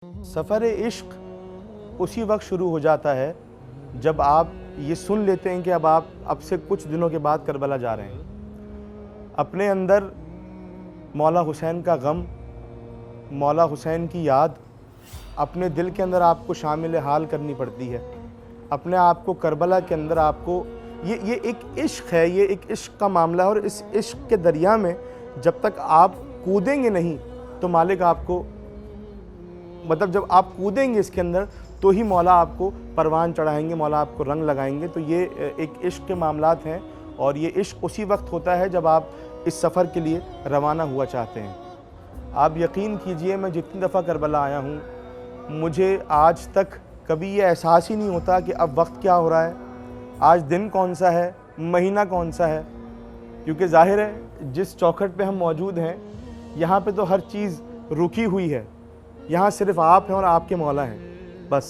सफ़र इश्क उसी वक्त शुरू हो जाता है जब आप ये सुन लेते हैं कि अब से कुछ दिनों के बाद करबला जा रहे हैं। अपने अंदर मौला हुसैन का गम, मौला हुसैन की याद अपने दिल के अंदर आपको शामिल हाल करनी पड़ती है। अपने आप को करबला के अंदर आपको ये एक इश्क है, ये एक इश्क का मामला है। और इस इश्क के दरिया में जब तक आप कूदेंगे नहीं तो मालिक आपको, मतलब जब आप कूदेंगे इसके अंदर तो ही मौला आपको परवान चढ़ाएंगे, मौला आपको रंग लगाएंगे। तो ये एक इश्क के मामलात हैं और ये इश्क उसी वक्त होता है जब आप इस सफ़र के लिए रवाना हुआ चाहते हैं। आप यकीन कीजिए, मैं जितनी दफ़ा करबला आया हूँ, मुझे आज तक कभी ये एहसास ही नहीं होता कि अब वक्त क्या हो रहा है, आज दिन कौन सा है, महीना कौन सा है। क्योंकि ज़ाहिर है जिस चौखट पे हम मौजूद हैं यहाँ पे तो हर चीज़ रुकी हुई है। यहाँ सिर्फ आप हैं और आपके मौला हैं, बस।